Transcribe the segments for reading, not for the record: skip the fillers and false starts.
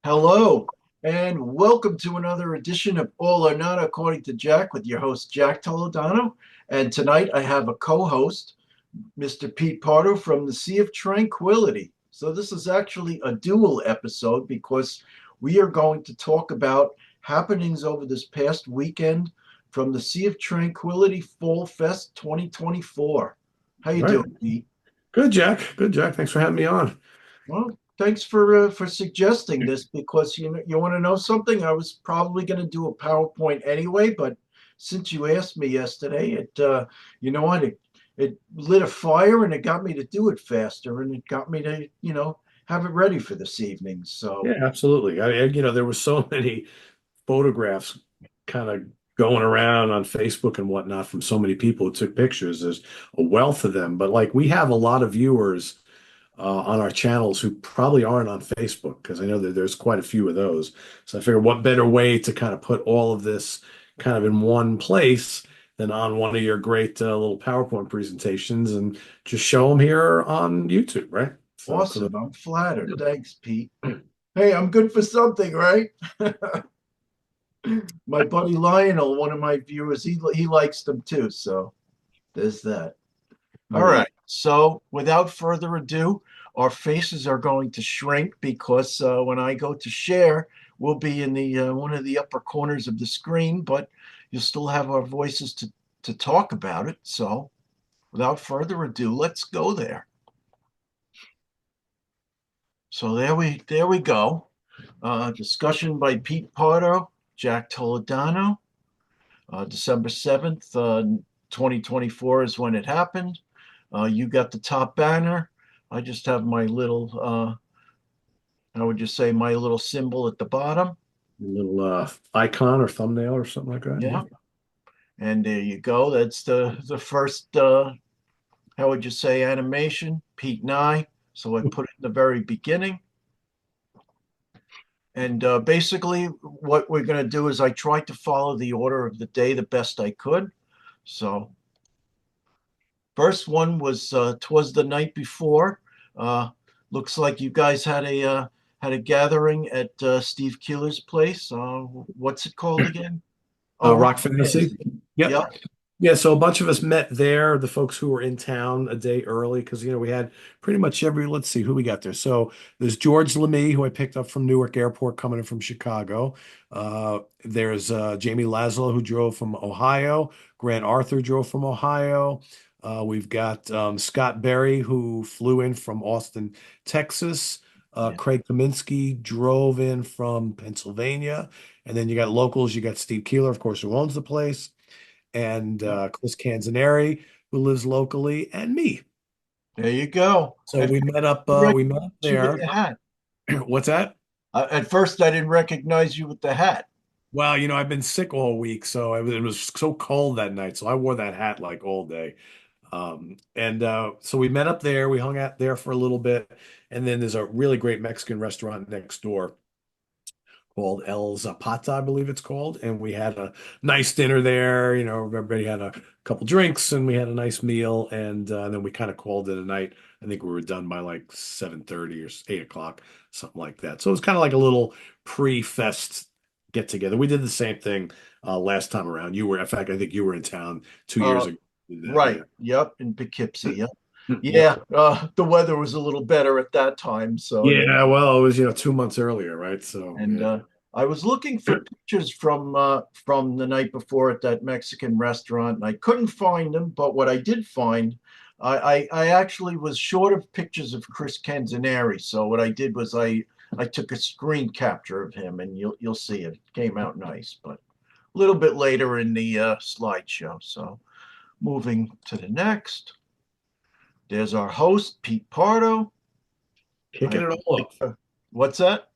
Hello, and welcome to another edition of All or Not According to Jack with your host, Jack Toledano. And tonight I have a co host, Mr. Pete Pardo from the Sea of Tranquility. So this is actually a dual episode because we are going to talk about happenings over this past weekend from the Sea of Tranquility Fall Fest 2024. How you Right. doing, Pete? Good, Jack. Good, Jack. Thanks for having me on. Well, thanks for suggesting this because you want to know something. I was probably going to do a PowerPoint anyway, but since you asked me yesterday, you know what, it lit a fire and it got me to do it faster and it got me to have it ready for this evening. So Yeah, absolutely. There were so many photographs kind of going around on Facebook and whatnot from so many people who took pictures. There's a wealth of them, but like we have a lot of viewers on our channels who probably aren't on Facebook because I know that there's quite a few of those. So I figured what better way to kind of put all of this kind of in one place than on one of your great little PowerPoint presentations and just show them here on YouTube, right? So for the awesome! I'm flattered. Thanks, Pete. Hey, I'm good for something, right? My buddy Lionel, one of my viewers, he likes them too. So there's that. All Right. right. So without further ado, our faces are going to shrink because when I go to share, we'll be in the one of the upper corners of the screen, but you'll still have our voices to talk about it. So without further ado, let's go there. So there we go. Discussion by Pete Pardo, Jack Toledano, December 7th, 2024 is when it happened. You got the top banner. I just have my little, how would you say, my little symbol at the bottom. A little icon or thumbnail or something like that. Yeah. Yeah. And there you go. That's the first, how would you say, animation, Pete and I. So I put it in the very beginning. And basically, what we're going to do is I tried to follow the order of the day the best I could. So first one was twas the night before. Uh, Looks like you guys had a gathering at Steve Keeler's place. What's it called again? Oh, Rock Rock Fantasy. Fantasy. Yep. Yep. Yeah, so a bunch of us met there, the folks who were in town a day early, because we had pretty much let's see who we got there. So there's George Lemay, who I picked up from Newark Airport coming in from Chicago. There's Jamie Laszlo, who drove from Ohio. Grant Arthur drove from Ohio. We've got Scott Berry, who flew in from Austin, Texas. Yeah. Craig Kaminsky drove in from Pennsylvania. And then you got locals, you got Steve Keeler, of course, who owns the place and Yep. Chris Canzaneri, who lives locally, and me. There you go. So At we first, met up. I didn't We met up recognize you with there. the hat. What's that? At first, I didn't recognize you with the hat. Well, I've been sick all week, so it was so cold that night, so I wore that hat like all day. And so we met up there. We hung out there for a little bit, and then there's a really great Mexican restaurant next door called El Zapata, I believe it's called. And we had a nice dinner there. Everybody had a couple drinks and we had a nice meal. And then we kind of called it a night. I think we were done by like 7:30 or 8 o'clock, something like that. So it was kind of like a little pre-fest get together. We did the same thing last time around. In fact, I think you were in town 2 years Uh, ago. We did that, right. yeah. Yep. In Poughkeepsie. Yep. Yep. Yeah. The weather was a little better at that time. So there. Yeah, well, it was, 2 months earlier, right? So, And yeah. I was looking for pictures from the night before at that Mexican restaurant, and I couldn't find them. But what I did find, I actually was short of pictures of Chris Canzaneri. So what I did was I took a screen capture of him, and you'll see it. It came out nice, but a little bit later in the slideshow. So moving to the next, there's our host Pete Pardo. I Kicking it all like off. what's that?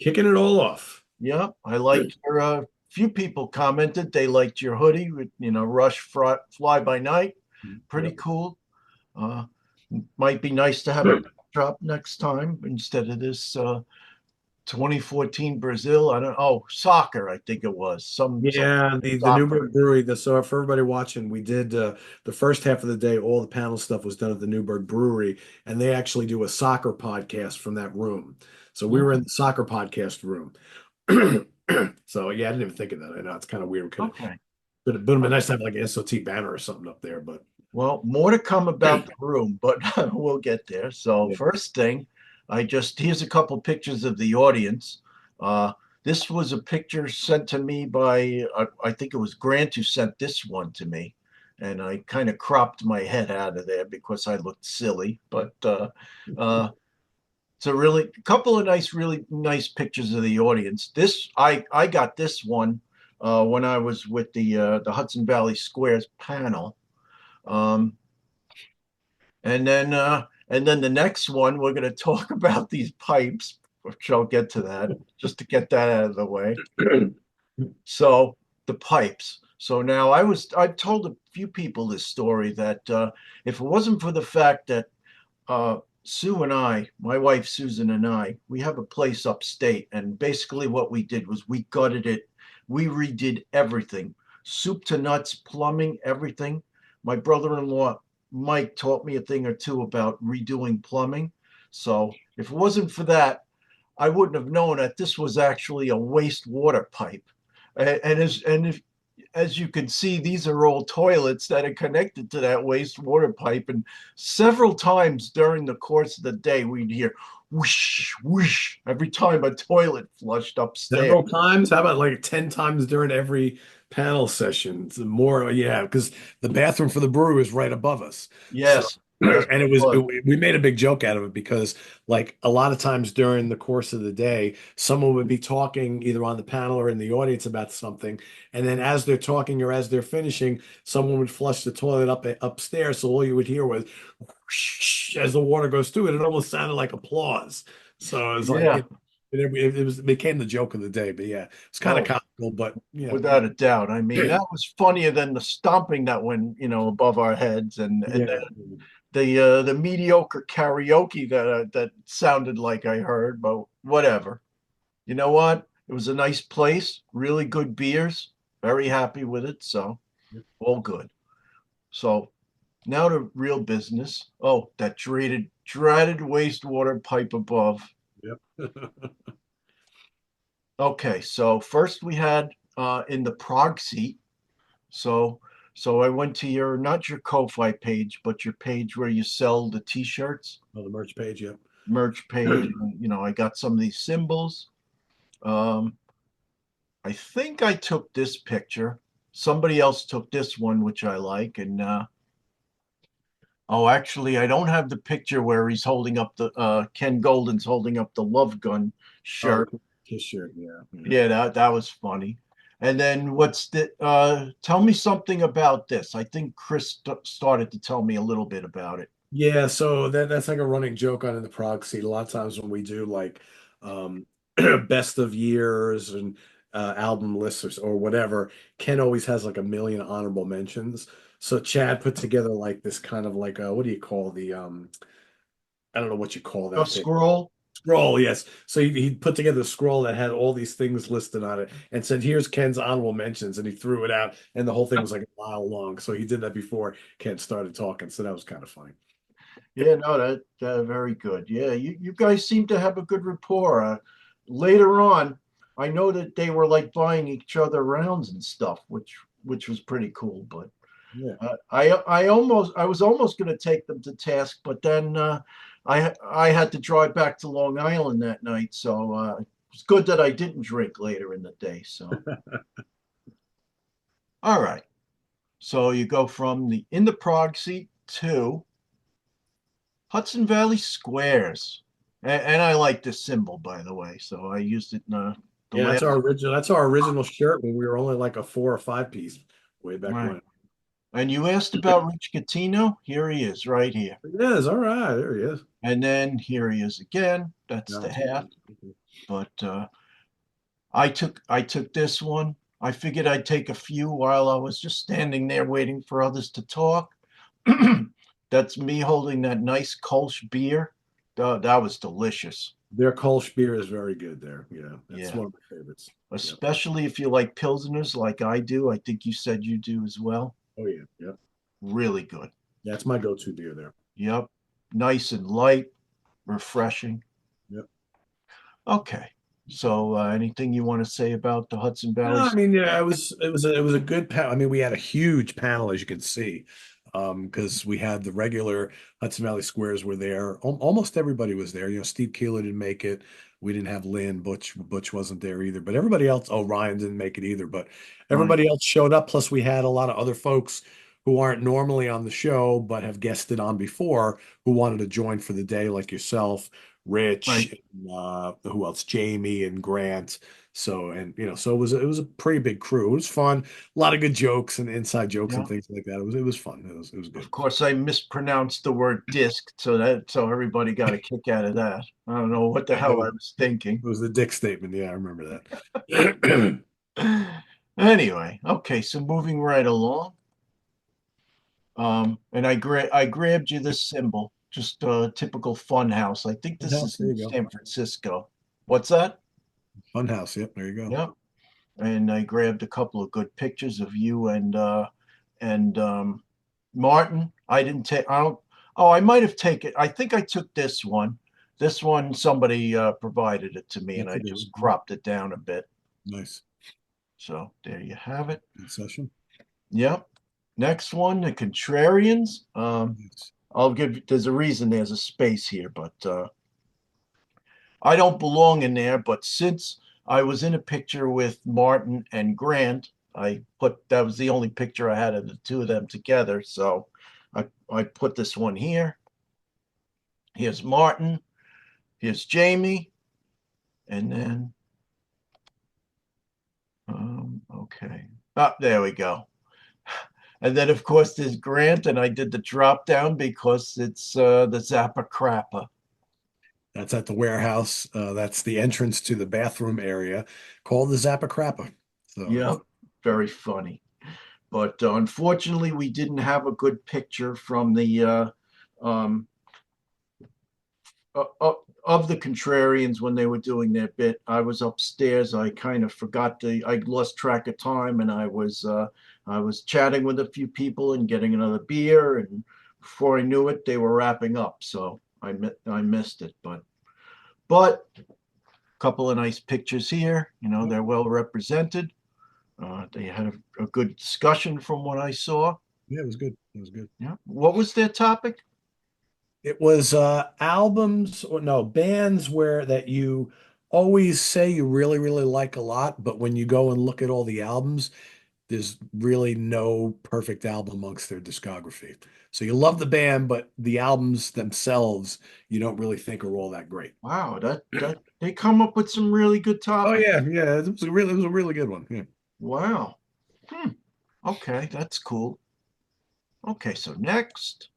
Kicking it all off. Yeah, I like your few people commented they liked your hoodie with Rush Fly by Night. Pretty Yep. cool. Might be nice to have a drop next time instead of this 2014 Brazil. I don't. Oh, soccer. I think it was some Yeah, the soccer. Newburgh Brewery. So for everybody watching, we did the first half of the day. All the panel stuff was done at the Newburgh Brewery, and they actually do a soccer podcast from that room. So we were in Mhm. the soccer podcast room. So yeah, I didn't even think of that. I know it's kind of weird. Could have, Okay. but it would have been nice to have like an SOT banner or something up there. But Well, more to come about the room, but we'll get there. So yeah, first thing, here's a couple pictures of the audience. Uh, this was a picture sent to me by I think it was Grant who sent this one to me, and I kind of cropped my head out of there because I looked silly. But it's a really couple of really nice pictures of the audience. This I got this one when I was with the Hudson Valley Squares panel. Um, and then the next one, we're going to talk about these pipes, which I'll get to that just to get that out of the way. So the pipes. So now I've told a few people this story that if it wasn't for the fact that Sue and I, my wife Susan and I, we have a place upstate, and basically what we did was we gutted it, we redid everything, soup to nuts, plumbing, everything. My brother-in-law Mike taught me a thing or two about redoing plumbing. So if it wasn't for that, I wouldn't have known that this was actually a wastewater pipe. As you can see, these are all toilets that are connected to that wastewater pipe. And several times during the course of the day, we'd hear whoosh, whoosh every time a toilet flushed upstairs. several times. How about like 10 times during every panel session? It's more, yeah, because the bathroom for the brewery was right above us. So, Yes, yes, and it was. we made a big joke out of it because, like, a lot of times during the course of the day, someone would be talking either on the panel or in the audience about something. And then as they're talking or as they're finishing, someone would flush the toilet upstairs. So all you would hear was whoosh, as the water goes through it. It almost sounded like applause. So it was like, Yeah, it became the joke of the day. But yeah, it's kind of oh, comical, but without a doubt. I mean, that was funnier than the stomping that went, above our heads, and yeah. the mediocre karaoke that sounded like I heard, but whatever. You know what? It was a nice place, really good beers. Very happy with it, so all good. So now to real business. Oh, that dreaded wastewater pipe above. Yep. Okay, so first we had in the Prague Seat. So so I went to your not your Ko-Fi page, but your page where you sell the t-shirts, Oh, the merch page, yep. merch page. And, I got some of these symbols. Um, I think I took this picture. Somebody else took this one, which I like. And oh, actually, I don't have the picture where he's holding up the Ken Golden's holding up the love gun Oh, shirt. the t-shirt, yeah. Yeah. Yeah, that was funny. And then tell me something about this. I think Chris started to tell me a little bit about it. Yeah, so that's like a running joke on in the prog scene. A lot of times when we do like um best of years and album lists or whatever, Ken always has like a million honorable mentions. So Chad put together like this kind of like what do you call the I don't know what you call A that thing. scroll. Scroll, yes. So he put together a scroll that had all these things listed on it and said, "Here's Ken's honorable mentions," and he threw it out, and the whole thing was like a mile long. So he did that before Ken started talking. So that was kind of funny. Yeah, no, that very good. Yeah, you guys seem to have a good rapport. Later on, I know that they were like buying each other rounds and stuff, which was pretty cool. But Yeah. I was almost going to take them to task, but then I had to drive back to Long Island that night, so it's good that I didn't drink later in the day. So all right, so you go from the in the Prague seat to Hudson Valley Squares, and I like this symbol by the way, so I used it in the Yeah, last. that's our original shirt when we were only like a 4 or 5 piece way back Right. when. And you asked about Rich Catino. Here he is, right here. Yeah, it's all right. There he is. And then here he is again. That's No, the it's hat. okay. But I took this one. I figured I'd take a few while I was just standing there waiting for others to talk. That's me holding that nice Kolsch beer. That was delicious. Their Kolsch beer is very good there. Yeah, that's Yeah, one of my favorites. Yeah. especially if you like pilsners like I do. I think you said you do as well. Oh yeah. Yep. Really good. That's my go-to beer there. Yep. Nice and light, refreshing. Yep. Okay. So, anything you want to say about the Hudson No, Valley? I mean, yeah, it was a good panel. I mean, we had a huge panel, as you can see, because we had the regular Hudson Valley Squares were there. Almost everybody was there. Steve Keeler didn't make it. We didn't have Lynn. Butch wasn't there either. But everybody else, oh, Ryan didn't make it either. But Right. everybody else showed up. Plus, we had a lot of other folks who aren't normally on the show, but have guested on before, who wanted to join for the day, like yourself, Right. Rich, who else? Jamie and Grant. So so it was a pretty big crew. It was fun. A lot of good jokes and inside jokes and Yeah. things like that. It was fun. It was Of good. course, I mispronounced the word disc, so everybody got a kick out of that. I don't know what the Yeah, hell it I was thinking. was the Dick statement. Yeah, I remember that. Anyway, okay, so moving right along. And I grabbed you this symbol, just a typical fun house. I think Fun this house. is There in you go. San Francisco. What's that? Fun house. Yep. There you go. Yep. And I grabbed a couple of good pictures of you and Martin. I didn't take. I don't. Oh, I might have taken. I think I took this one. This one somebody provided it to me, and That's I a good one. just Yep. cropped it down a bit. Nice. So there you have it. Good session. Yep. Next one, the Contrarians. Yes. I'll give. There's a reason there's a space here, but I don't belong in there. But since I was in a picture with Martin and Grant, I put that was the only picture I had of the two of them together. So I put this one here. Here's Martin. Here's Jamie. And then, okay. Ah, there we go. And then, of course, there's Grant, and I did the drop down because it's the Zappa Crappa. That's at the warehouse. That's the entrance to the bathroom area called the Zappa Crappa. So Yep, very funny. But unfortunately, we didn't have a good picture from the um, of the Contrarians when they were doing their bit. I was upstairs. I kind of forgot I lost track of time, and I was chatting with a few people and getting another beer, and before I knew it, they were wrapping up. So I missed it, but a couple of nice pictures here. They're well represented. They had a good discussion from what I saw. yeah, it was good. It was good. Yeah. What was their topic? It was albums or no bands where that you always say you really, really like a lot, but when you go and look at all the albums, there's really no perfect album amongst their discography. So you love the band, but the albums themselves you don't really think are all that great. Wow, that they come up with some really good Oh topics. yeah, yeah, it was a really good one. Yeah. Wow. Hmm. Okay, that's cool. Okay, so next,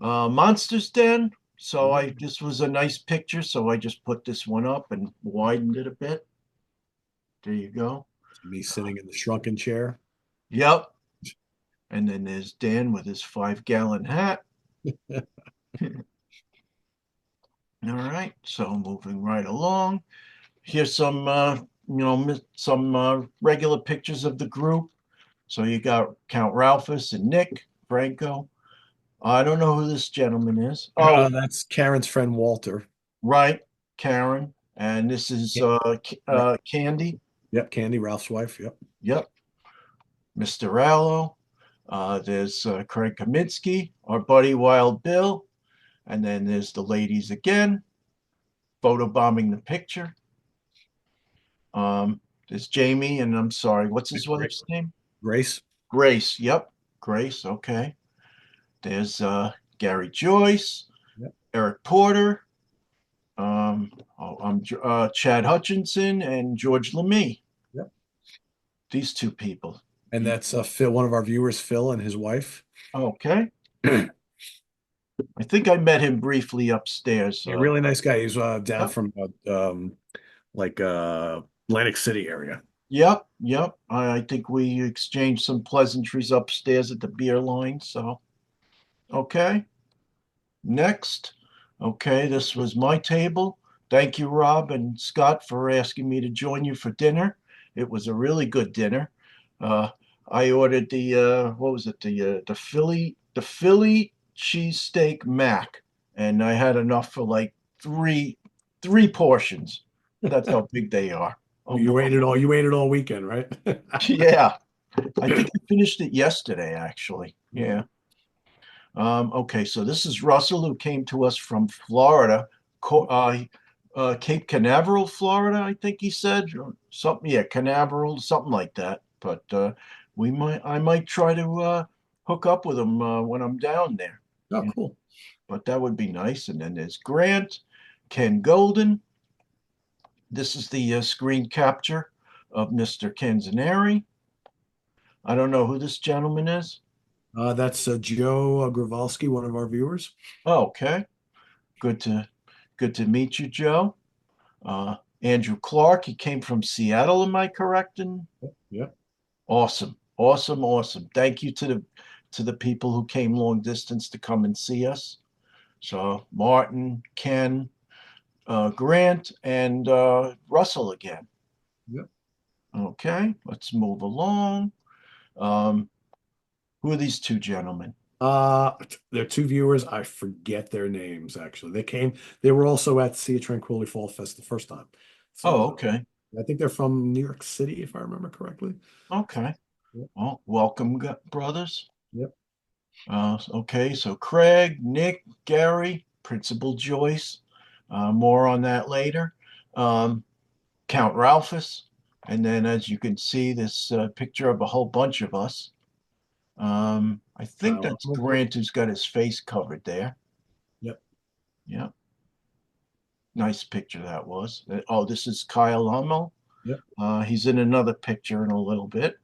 Monsters Den. So Mhm. I this was a nice picture, so I just put this one up and widened it a bit. There you go. Me sitting in the shrunken chair. Yep. And then there's Dan with his 5-gallon hat. All right, so moving right along. Here's some some regular pictures of the group. So you got Count Ralphus and Nick Franco. I don't know who this gentleman is. Oh, That's Karen's friend Walter. right, Karen. And this is Right. Candy. Yep, Candy, Ralph's wife. Yep. Yep, Mr. Allo. There's Craig Kaminsky, our buddy Wild Bill. And then there's the ladies again, photobombing the picture. There's Jamie, and I'm sorry, what's his wife's name? Grace. Grace. Yep, Grace. Okay. There's Gary Joyce, Yep. Eric Porter. I'm Chad Hutchinson and George Lemay. Yep. These two people. And that's Phil, one of our viewers, Phil and his wife. Okay. I think I met him briefly upstairs. A really nice guy. He's down Yep, from like Atlantic City area. yep. I think we exchanged some pleasantries upstairs at the beer line. So, okay. Next. Okay, this was my table. Thank you, Rob and Scott, for asking me to join you for dinner. It was a really good dinner. Uh, I ordered the what was it? The Philly cheesesteak mac, and I had enough for like three portions. That's how big they are. You ate it all. Unbelievable. You ate it all weekend, right? Yeah, I think I finished it yesterday, actually. Yeah. Okay, so this is Russell who came to us from Florida, Cape Canaveral, Florida, I think he said, or something. Yeah, Canaveral, something like that. But I might try to hook up with him when I'm down there. Oh, Yeah, cool. but that would be nice. And then there's Grant, Ken Golden. This is the screen capture of Mr. Canzaneri. I don't know who this gentleman is. That's Joe Gravalski, one of our viewers. Oh, okay, good to good to meet you, Joe. Andrew Clark, he came from Seattle, am I correct? And Yeah. awesome, awesome, awesome. Thank you to the people who came long distance to come and see us. So Martin, Ken, Grant, and Russell again. Yeah. Okay, let's move along. Um, who are these two gentlemen? Uh, they're two viewers. I forget their names actually. They were also at Sea Tranquility Fall Fest the first time. Oh, So okay, I think they're from New York City, if I remember correctly. okay. Yep. Well, welcome, brothers. Yep. Okay, so Craig, Nick, Gary, Principal Joyce. More on that later. Um, Count Ralphus. And then, as you can see, this picture of a whole bunch of us. I think Kyle. that's Grant who's got his face covered there. Yep. Yeah, nice picture that was. Oh, this is Kyle Hummel. Yep. He's in another picture in a little bit.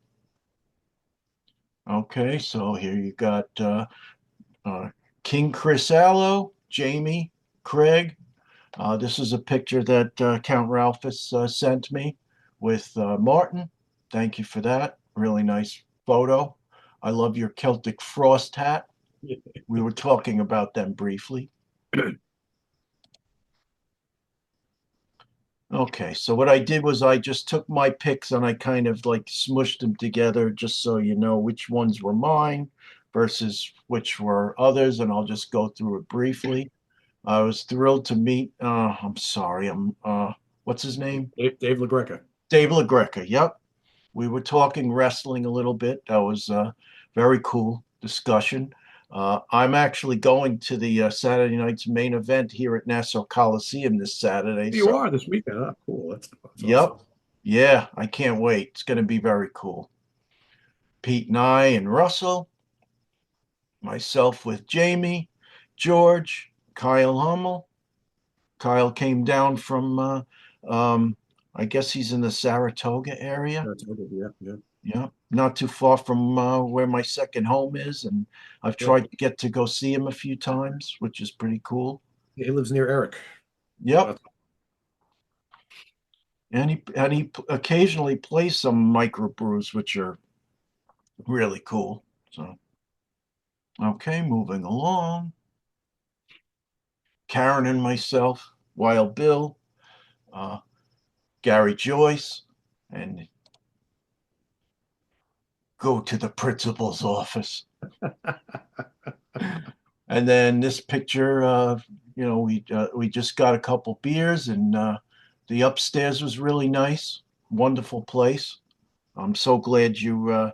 Okay, so here you got uh, King Chris Allo, Jamie, Craig. This is a picture that Count Ralphus sent me with Martin. Thank you for that. Really nice photo. I love your Celtic frost hat. We were talking about them briefly. Okay, so what I did was I just took my pics and I kind of like smushed them together just so you know which ones were mine versus which were others, and I'll just go through it briefly. I was thrilled to meet. I'm sorry. What's his name? Dave LaGreca. Dave LaGreca. Yep. We were talking wrestling a little bit. That was a very cool discussion. I'm actually going to the Saturday night's main event here at Nassau Coliseum this Saturday. You So, are this weekend. Oh, cool. That's yep. awesome. Yeah, I can't wait. It's going to be very cool. Pete and I and Russell, myself with Jamie, George, Kyle Hummel. Kyle came down from, um, I guess he's in the Saratoga area. That's okay. Yeah, yeah, Yeah, not too far from where my second home is, and I've yeah. tried to get to go see him a few times, which is pretty cool. He lives near Eric. Yep, That's and he occasionally plays some microbrews, which are really cool. So, okay, moving along. Karen and myself, Wild Bill, uh, Gary Joyce, and go to the principal's office. And then this picture, we just got a couple beers, and the upstairs was really nice, wonderful place. I'm so glad you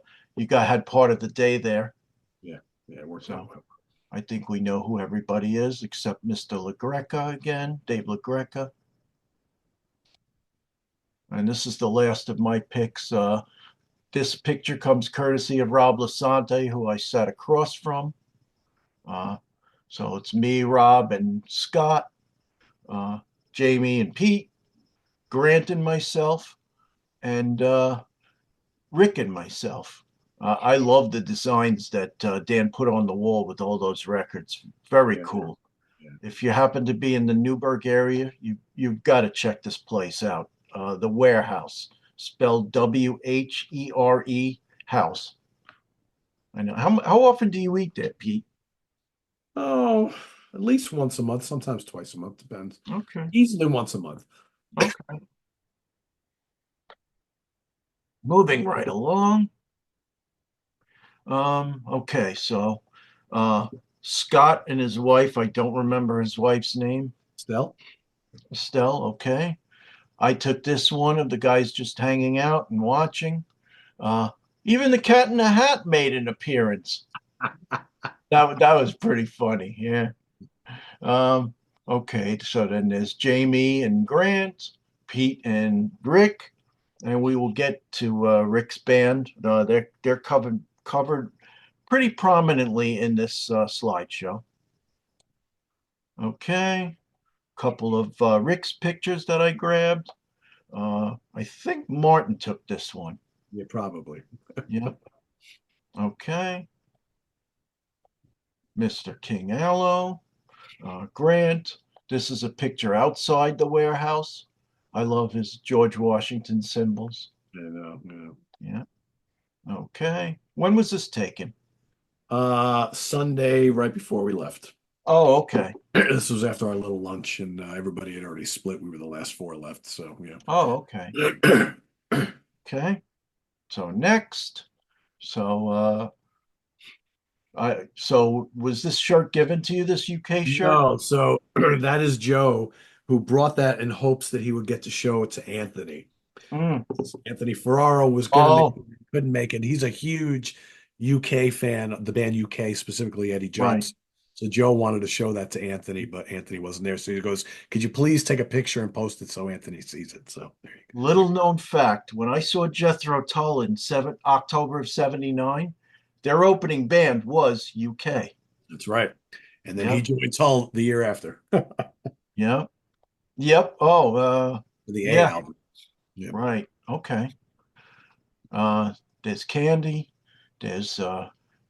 got had part of the day there. yeah, yeah. It worked out So well. I think we know who everybody is except Mr. LaGreca again, Dave LaGreca. And this is the last of my picks. This picture comes courtesy of Rob Lasante, who I sat across from. Uh, so it's me, Rob, and Scott, uh, Jamie, and Pete, Grant, and myself, and Rick and myself. I love the designs that Dan put on the wall with all those records. Very Yeah, cool. yeah. If you happen to be in the Newburgh area, you've got to check this place out. The Warehouse, spelled Where house. I know. How often do you eat there, Pete? Oh. At least once a month, sometimes twice a month, depends. Okay. Easily once a month. Okay. Moving right along. Okay, so uh Scott and his wife, I don't remember his wife's name. Still, Estelle, okay. I took this one of the guys just hanging out and watching. Uh Even the cat in the hat made an appearance. That was pretty funny, yeah. Um, okay, so then there's Jamie and Grant, Pete and Rick, and we will get to Rick's band. They're covered pretty prominently in this slideshow. Okay, couple of Rick's pictures that I grabbed. I think Martin took this one. yeah, probably. Yep. Okay, Mr. King Allo. Grant, this is a picture outside the warehouse. I love his George Washington symbols. I know, yeah. Yeah. Okay. When was this taken? Sunday, right before we left. Oh, okay. This was after our little lunch, and everybody had already split. We were the last four left, so Oh, okay. yeah. Okay. So next. So so was this shirt given to you, this UK shirt? No, so that is Joe who brought that in hopes that he would get to show it to Anthony. Mm. Anthony Ferraro was going to make Oh, it, couldn't make it. He's a huge UK fan of the band UK, specifically Eddie right. Jumps. So Joe wanted to show that to Anthony, but Anthony wasn't there. So he goes, "Could you please take a picture and post it so Anthony sees it?" So there you go. Little known fact, when I saw Jethro Tull in October of 79, their opening band was UK. That's right. And then he Yep. joined Tull the year after for Yep. Yep. Oh, the A yeah. album. Yeah. Right. Okay. Uh, there's Candy. There's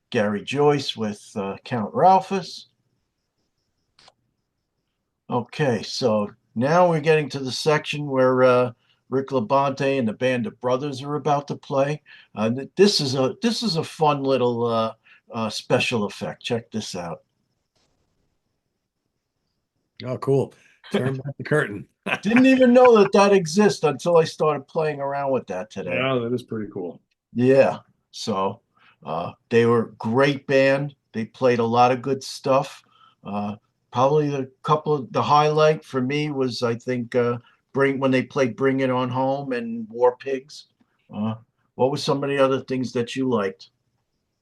Gary Joyce with Count Ralphus. Okay, so now we're getting to the section where Rick LaBonte and the band of brothers are about to play. This is a fun little special effect. Check this out. Oh, cool. Turn back the curtain. Didn't even know that that exists until I started playing around with that today. Yeah, that is pretty cool. Yeah. So they were a great band. They played a lot of good stuff. Uh, Probably the highlight for me was I think bring when they played Bring It On Home and War Pigs. Uh, what were some of the other things that you liked?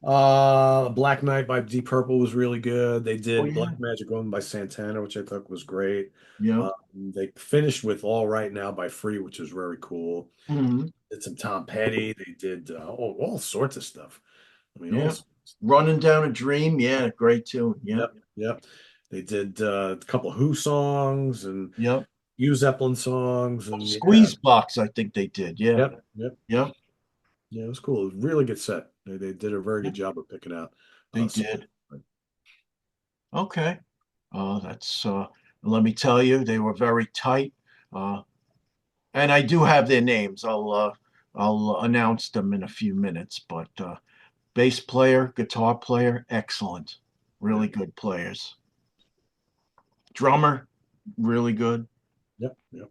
Black Knight by Deep Purple was really good. They Oh did yeah. Black Magic Woman by Santana, which I thought was great. Yeah. They finished with All Right Now by Free, which was very cool. Hmm. Did some Tom Petty. They did all sorts of stuff. I mean, all Yeah. sorts. Running Down a Dream. Yeah, great tune. Yeah. Yep, yep. They did a couple Who songs and Yep. Hugh Zeppelin songs, and yeah, Squeeze Box, I think they did. Yeah. yep, yep. Yep. Yeah, it was cool. It was a really good set. They did a very good job of picking out They some. did. Okay. That's let me tell you, they were very tight. Uh, and I do have their names. I'll announce them in a few minutes. But bass player, guitar player, excellent, Yeah, really good players. Drummer, really good. yep, yep.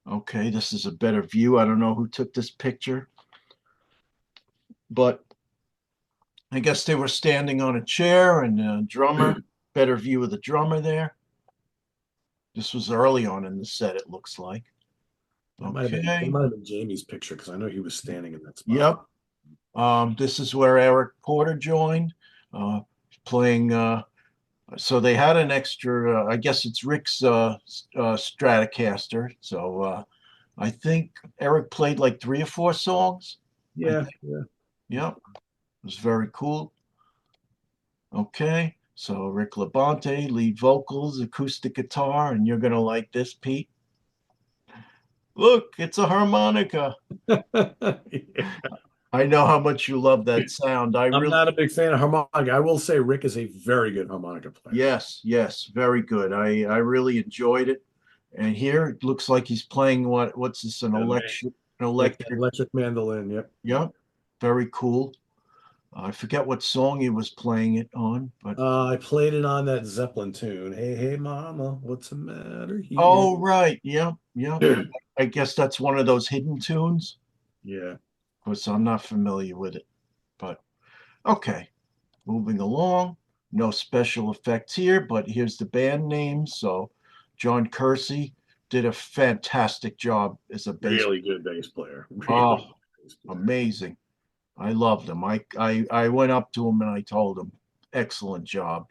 Okay, this is a better view. I don't know who took this picture, but I guess they were standing on a chair and a drummer. Better view of the drummer there. This was early on in the set, it looks like. That Okay. might have been Jamie's picture because I know he was standing in that spot. Yep. This is where Eric Porter joined, uh, playing. So they had an extra. I guess it's Rick's Stratocaster. So I think Eric played like three or four songs. I Yeah, think. yeah. Yep. It was very cool. Okay. So Rick Labonte, lead vocals, acoustic guitar, and you're gonna like this, Pete. Look, it's a harmonica. Yeah. I know how much you love that sound. I I'm really, not a big fan of harmonica. I will say Rick is a very good harmonica player. yes, yes, very good. I really enjoyed it. And here it looks like he's playing what's this, Yeah, man. an Yep, that electric, electric mandolin. Yep. yeah, very cool. I forget what song he was playing it on, but I played it on that Zeppelin tune. Hey, hey, mama, what's the matter here? oh right, yeah, yeah. I guess that's one of those hidden tunes. Yeah. Of course, I'm not familiar with it, but okay. Moving along, no special effects here, but here's the band name. So, John Kersey did a fantastic job as a bass. Really good bass player. Really Oh, good bass player. amazing. I loved him. I went up to him and I told him, excellent job.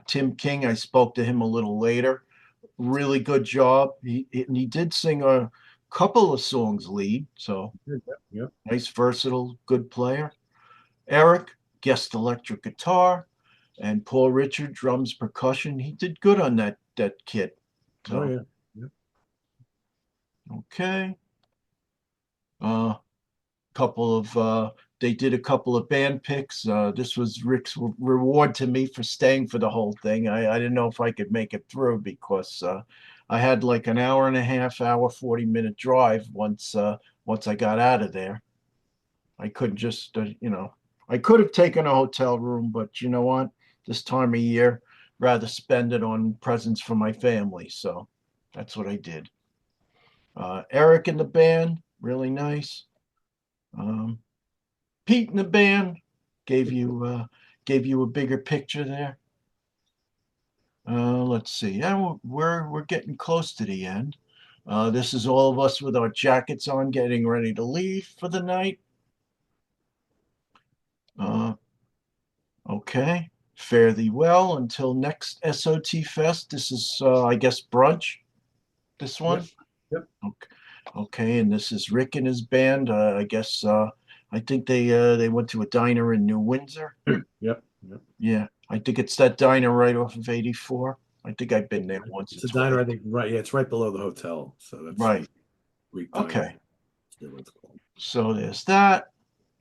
Tim King, I spoke to him a little later. Really good job. He did sing a couple of songs lead, so Yeah, yeah. nice, versatile, good player. Eric, guest electric guitar, and Paul Richard, drums, percussion. He did good on that kit. Oh So yeah. Yeah. okay. Uh couple of they did a couple of band picks. This was Rick's reward to me for staying for the whole thing. I didn't know if I could make it through because I had like an hour and a half, hour, 40-minute drive once I got out of there. I couldn't just I could have taken a hotel room, but you know what? This time of year, rather spend it on presents for my family. So that's what I did. Eric in the band, really nice. Um, Pete in the band gave you a bigger picture there. Let's see. Yeah, we're getting close to the end. This is all of us with our jackets on, getting ready to leave for the night. Uh, okay. Fare thee well until next SOT Fest. This is, I guess, brunch. This one. Yep. Yep. Okay. Okay, and this is Rick and his band. I guess I think they went to a diner in New Windsor. Yep. Yep. Yeah, I think it's that diner right off of 84. I think I've been there once or It's a diner, twice. I think, right. Yeah, it's right below the hotel. So that's Right. Greek diner. Okay. That's what it's called. So there's that.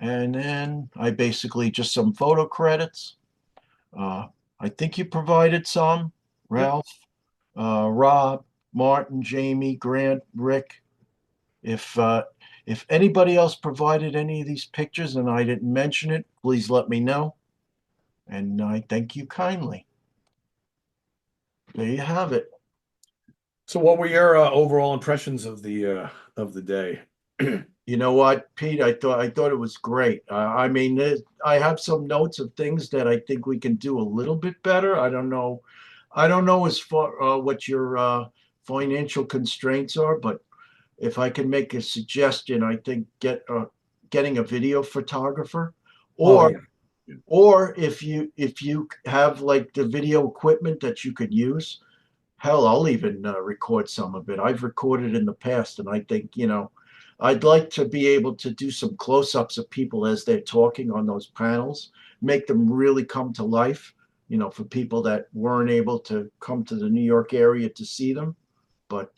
And then I basically just some photo credits. Uh, I think you provided some, Yep. Ralph, Rob, Martin, Jamie, Grant, Rick. If uh, if anybody else provided any of these pictures and I didn't mention it, please let me know. And I thank you kindly. There you have it. So what were your overall impressions of the day? You know what, Pete? I thought it was great. I mean, I have some notes of things that I think we can do a little bit better. I don't know. I don't know as far what your financial constraints are, but if I can make a suggestion, I think getting a video photographer, Oh or yeah. Yeah. if you have like the video equipment that you could use, hell, I'll even record some of it. I've recorded in the past, and I think, I'd like to be able to do some close ups of people as they're talking on those panels, make them really come to life, for people that weren't able to come to the New York area to see them. But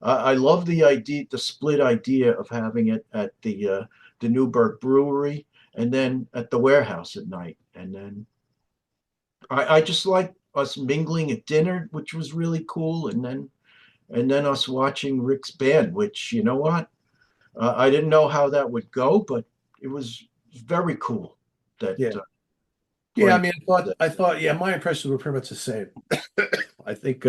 I love the idea, the split idea of having it at the Newburgh Brewery and then at the Warehouse at night. And then I just like us mingling at dinner, which was really cool, and then us watching Rick's band, which you know what, I didn't know how that would go, but it was very cool that Yeah. Yeah, I playing mean, that. yeah, my impressions were pretty much the same. I think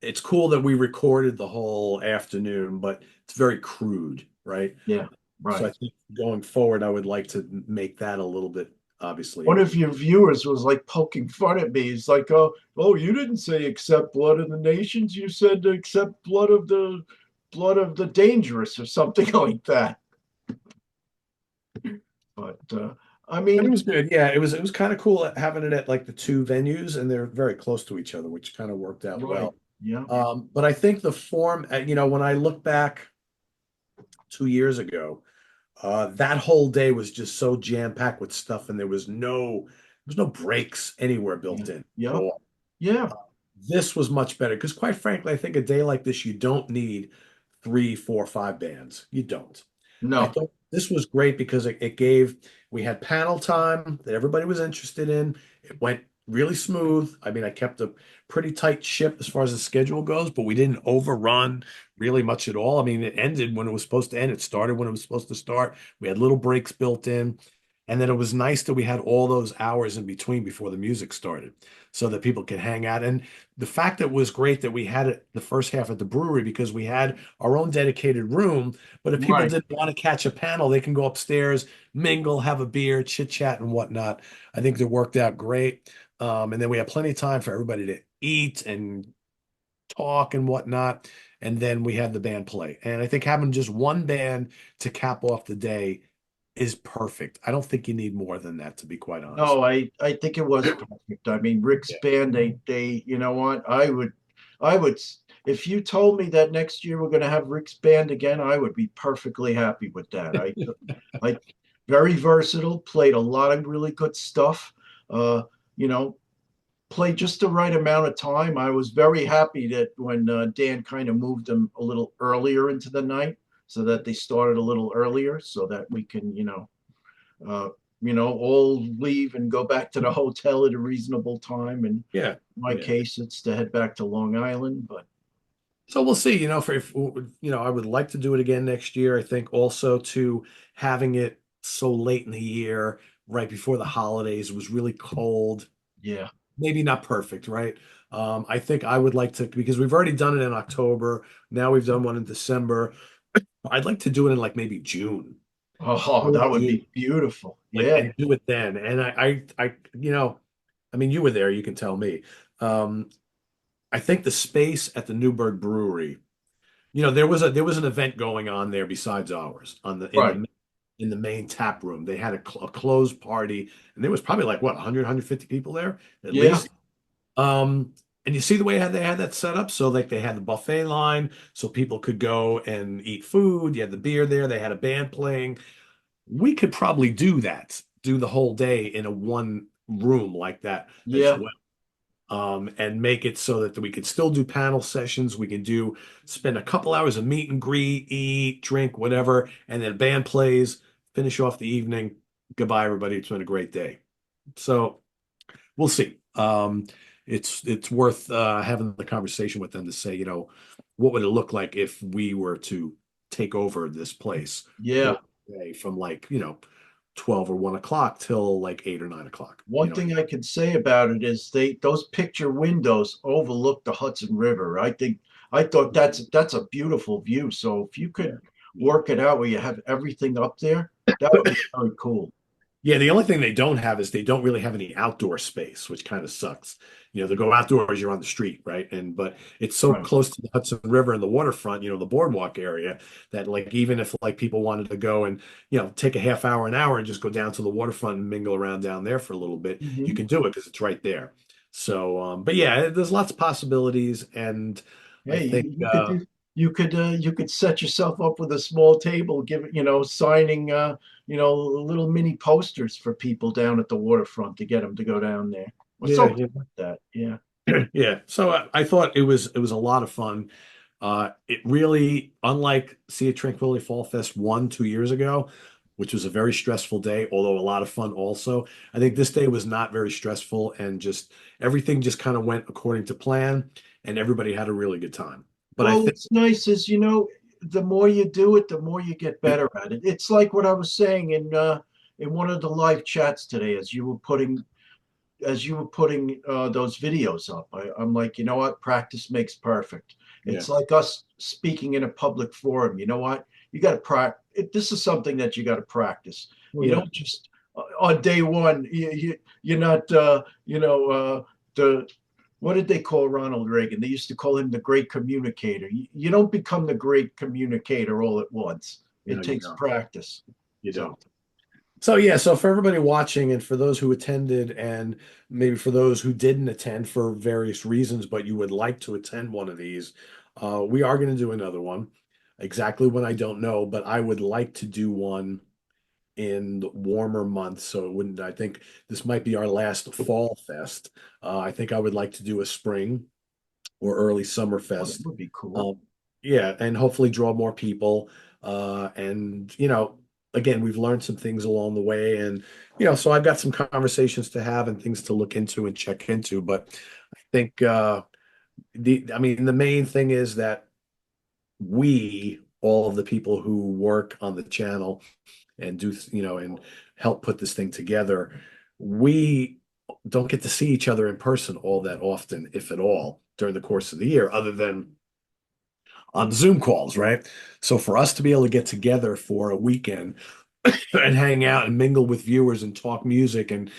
it's cool that we recorded the whole afternoon, but it's very crude, right? Yeah, So right. I think going forward, I would like to make that a little bit, One obviously. of your viewers was like poking fun at me. He's like, oh, you didn't say accept blood of the nations. You said accept blood of the dangerous or something like that. But I But it mean, was good. Yeah, it was kind of cool having it at like the two venues, and they're very close to each other, which kind of worked out right. well. Yeah. But I think the form, when I look back 2 years ago, that whole day was just so jam-packed with stuff, and there was no breaks anywhere Yeah. built in at Yeah. all. Yeah. This was much better because, quite frankly, I think a day like this, you don't need three, four, five bands. You don't. I No. thought this was great because we had panel time that everybody was interested in. It went really smooth. I mean, I kept a pretty tight ship as far as the schedule goes, but we didn't overrun really much at all. I mean, it ended when it was supposed to end. It started when it was supposed to start. We had little breaks built in. And then it was nice that we had all those hours in between before the music started so that people could hang out. And the fact that it was great that we had it the first half at the brewery because we had our own dedicated room. But if people Right. didn't want to catch a panel, they can go upstairs, mingle, have a beer, chit chat, and whatnot. I think it worked out great. And then we had plenty of time for everybody to eat and talk and whatnot. And then we had the band play. And I think having just one band to cap off the day is perfect. I don't think you need more than that, to be quite honest. No, I think it was perfect. I mean, Rick's Yeah. band, they, you know what? I would, if you told me that next year we're going to have Rick's band again, I would be perfectly happy with that. I, very versatile, played a lot of really good stuff. Uh, you know, played just the right amount of time. I was very happy that when Dan kind of moved them a little earlier into the night, so that they started a little earlier, so that we can, uh, all leave and go back to the hotel at a reasonable time. And in Yeah. my Yeah. case, it's to head back to Long Island. But So we'll see, for if I would like to do it again next year. I think also to having it so late in the year, right before the holidays, was really cold. yeah, Maybe not perfect, right? I think I would like to because we've already done it in October. Now we've done one in December. I'd like to do it in like maybe June. oh, Early that would June, be beautiful. like Yeah, and do it then. And I mean, you were there, you can tell me. Um, I think the space at the Newburgh Brewery, there was an event going on there besides ours on the right. in the main tap room. They had a closed party, and there was probably like what 100, people there at Yeah, least. And you see the way they had that set up? So like they had the buffet line so people could go and eat food. You had the beer there. They had a band playing. We could probably do that, do the whole day in a one room like that as yeah, well. And make it so that we could still do panel sessions. We can spend a couple hours of meet and greet, eat, drink, whatever, and then band plays, finish off the evening. Goodbye, everybody. It's been a great day. So we'll see. It's worth having the conversation with them to say, what would it look like if we were to take over this place yeah. all day from like 12 or 1 o'clock till like 8 or 9 o'clock. One thing I could say about it is those picture windows overlook the Hudson River. I thought that's a beautiful view. So if you Yeah. could work it out where you have everything up there, that would be very cool. Yeah, the only thing they don't have is they don't really have any outdoor space, which kind of sucks. To go outdoors, you're on the street, right? But it's so Right. close to the Hudson River and the waterfront, the boardwalk area, that like even if like people wanted to go and take a half hour, an hour, and just go down to the waterfront and mingle around down there for a little bit, you Hmm. can do it because it's right there. So, but yeah, there's lots of possibilities, and I Hey, think you could set yourself up with a small table, signing little mini posters for people down at the waterfront to get them to go down there or yeah, something yeah. like that. Yeah. Yeah, so I thought it was a lot of fun. It really, unlike Sea of Tranquility Fall Fest 2 years ago, which was a very stressful day, although a lot of fun also. I think this day was not very stressful and just everything just kind of went according to plan and everybody had a really good time. But I Well, think, what's nice is, the more you do it, the more you get better at it. It's like what I was saying in one of the live chats today, as you were putting those videos up. I'm like, you know what? Practice makes perfect. yeah, It's like us speaking in a public forum. You know what? You got to practice. This is something that you got to practice. well, You yeah, don't just on day one. You're not. The What did they call Ronald Reagan? They used to call him the great communicator. You don't become the great communicator all at once. no, It you takes don't. practice. You So don't. So yeah, so for everybody watching and for those who attended and maybe for those who didn't attend for various reasons, but you would like to attend one of these, we are going to do another one. Exactly when I don't know, but I would like to do one in the warmer months. So it wouldn't, I think this might be our last fall fest. I think I would like to do a spring or early summer oh, that fest. would be cool. Um, yeah, and hopefully draw more people. And again, we've learned some things along the way, and so I've got some conversations to have and things to look into and check into. But I think I mean, the main thing is that all of the people who work on the channel and do, and help put this thing together. We don't get to see each other in person all that often, if at all, during the course of the year, other than on Zoom calls, right? So for us to be able to get together for a weekend and hang out and mingle with viewers and talk music and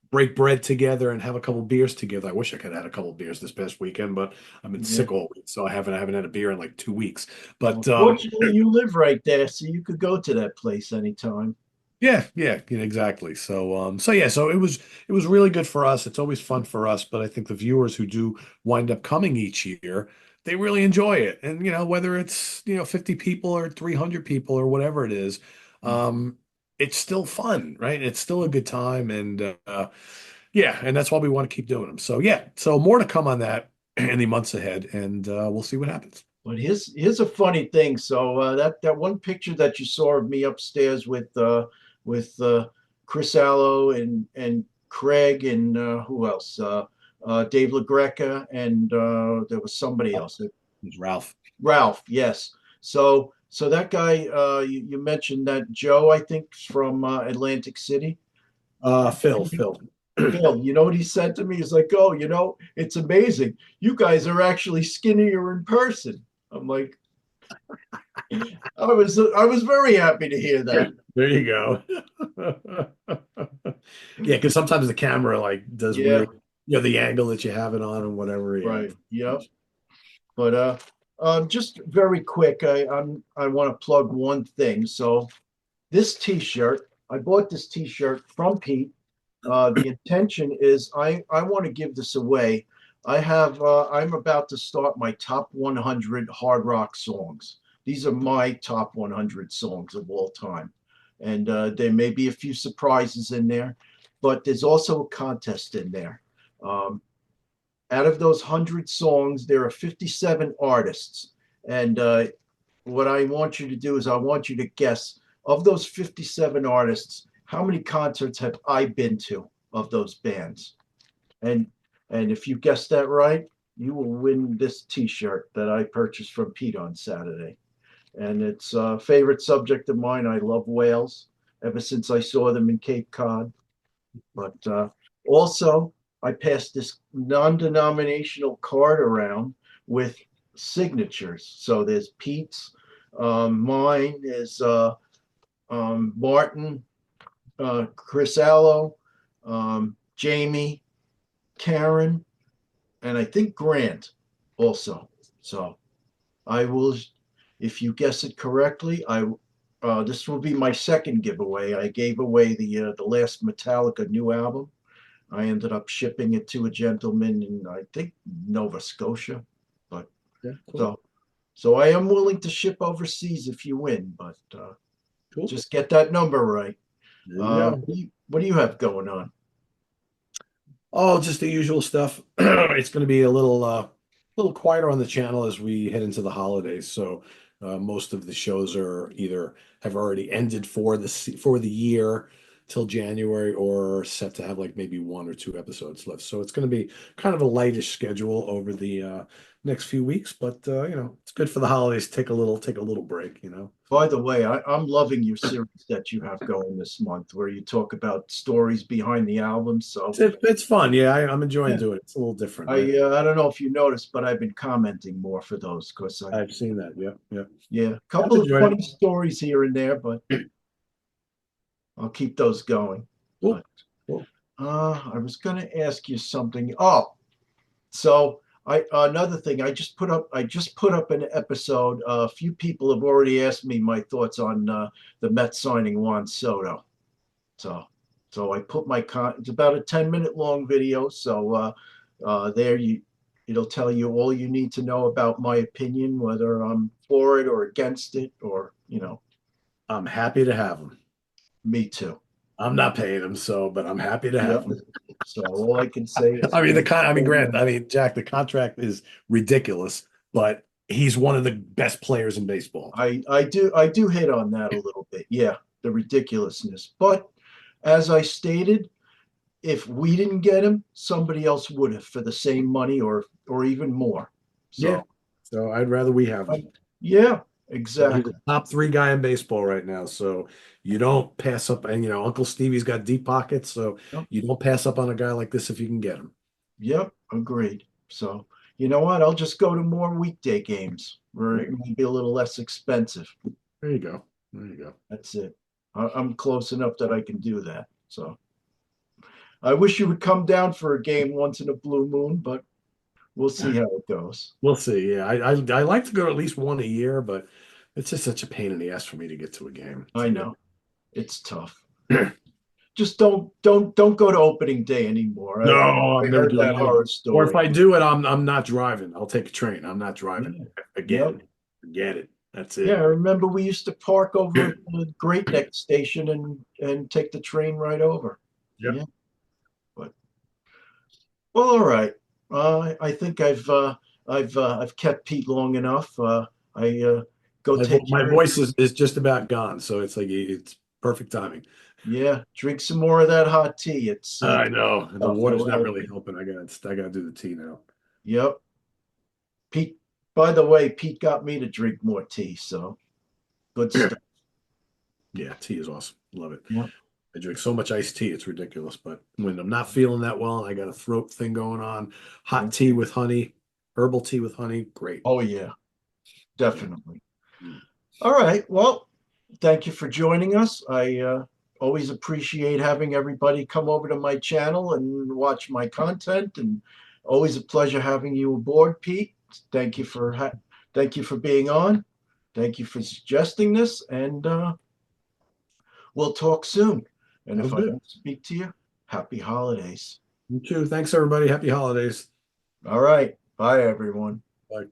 break bread together and have a couple beers together. I wish I could have had a couple beers this past weekend, but I've been Yeah. sick all week, so I haven't had a beer in like 2 weeks. But Well, fortunately, you live right there, so you could go to that place anytime. yeah, exactly. So it was really good for us. It's always fun for us, but I think the viewers who do wind up coming each year, they really enjoy it. And whether it's 50 people or 300 people or whatever it is, um, it's still fun, right? It's still a good time, and yeah, and that's why we want to keep doing them. So yeah, so more to come on that in the months ahead, and we'll see what happens. But here's a funny thing. So that one picture that you saw of me upstairs with Chris Allo and Craig and who else? Dave LaGreca and there was somebody else. It's Ralph. Ralph, yes. So that guy you mentioned that Joe, I think, from Atlantic City. Phil. Phil, you know what he said to me? He's like, "Oh, it's amazing. You guys are actually skinnier in person." I'm like, I was very happy to hear Yeah, that. there you go. Yeah, because sometimes the camera like does Yeah, weird, the angle that you have it on and whatever. Yeah. right. Yep. But just very quick, I want to plug one thing. So this T-shirt, I bought this T-shirt from Pete. The intention is I want to give this away. I'm about to start my top 100 hard rock songs. These are my top 100 songs of all time, and there may be a few surprises in there, but there's also a contest in there. Um, Out of those 100 songs, there are 57 artists, and what I want you to do is I want you to guess of those 57 artists, how many concerts have I been to of those bands? And and if you guess that right, you will win this T-shirt that I purchased from Pete on Saturday. And it's a favorite subject of mine. I love whales ever since I saw them in Cape Cod. But also, I passed this non-denominational card around with signatures. So there's Pete's, mine is Martin, Chris Allo, Jamie, Karen, and I think Grant also. So I will, if you guess it correctly, I this will be my second giveaway. I gave away the last Metallica new album. I ended up shipping it to a gentleman in I think Nova Scotia, but Yeah, cool. so so I am willing to ship overseas if you win, but Cool. just get that number right. There you go. What do you have going on? Oh, just the usual stuff. It's going to be a little quieter on the channel as we head into the holidays. So most of the shows are either have already ended for the year till January or set to have like maybe one or two episodes left. So it's going to be kind of a lightish schedule over the next few weeks, but it's good for the holidays. Take a little break. By the way, I'm loving your series that you have going this month, where you talk about stories behind the album. So It's fun. Yeah, I'm enjoying yeah, doing it. It's a little different. I don't know if you noticed, but I've been commenting more for those because I've seen that. Yeah, yeah. yeah, a I've couple of enjoyed funny stories here and there, but it. I'll keep those going. Cool. But Cool. I was going to ask you something. Oh, so I another thing I just put up an episode. A few people have already asked me my thoughts on the Mets signing Juan Soto. So so I put it's about a 10-minute long video. So there it'll tell you all you need to know about my opinion, whether I'm for it or against it, or I'm happy to have them. me too. I'm not paying them, but I'm happy to have Yep. them. So all I can say is Grant, Jack, the contract is ridiculous, but he's one of the best players in baseball. I do hit on that a little bit. Yeah, the ridiculousness. But as I stated, if we didn't get him, somebody else would have for the same money or even more. Yeah. So So I'd rather we have I, them. yeah, He's exactly. a top three guy in baseball right now. So you don't pass up, and Uncle Stevie's got deep pockets, so Yep, you don't pass up on a guy like this if you can get him. yep, agreed. So, you know what? I'll just go to more weekday games where it may be a little less expensive. There you go. There you go. That's it. I'm close enough that I can do that. So I wish you would come down for a game once in a blue moon, but we'll see how it goes. We'll see. Yeah, I like to go at least one a year, but it's just such a pain in the ass for me to get to a game. I know it's tough. Just don't go to opening day anymore. No, I I'm never heard doing that it. horror Or if story. I do it, I'm not driving. I'll take a train. I'm not driving Yeah. Yep. again. Forget it. That's Yeah, I it. remember we used to park over at the Great Neck station and take the train right over. Yep. Yeah, but well, all right. I think I've kept Pete long enough. I go take My care. voice is just about gone, so it's like it's perfect timing. Yeah, drink some more of that hot tea. It's I know. The tough. water's It'll not help really you. helping. I gotta do the tea now. Yep. Pete. By the way, Pete got me to drink more tea. So good stuff. Yeah, tea is awesome. Love it. Yeah. I drink so much iced tea, it's ridiculous. But when I'm not feeling that well and I got a throat thing going on, Yeah. hot tea with honey, herbal tea with honey, great. Oh yeah, Yeah. definitely. Mm. All right. Well, thank you for joining us. I always appreciate having everybody come over to my channel and watch my content, and always a pleasure having you aboard, Pete. Thank you for thank you for being on. Thank you for suggesting this, and we'll talk soon. And if Sounds I good. don't speak to you, happy holidays. You too. Thanks, everybody. Happy holidays. All right. Bye, everyone. Bye.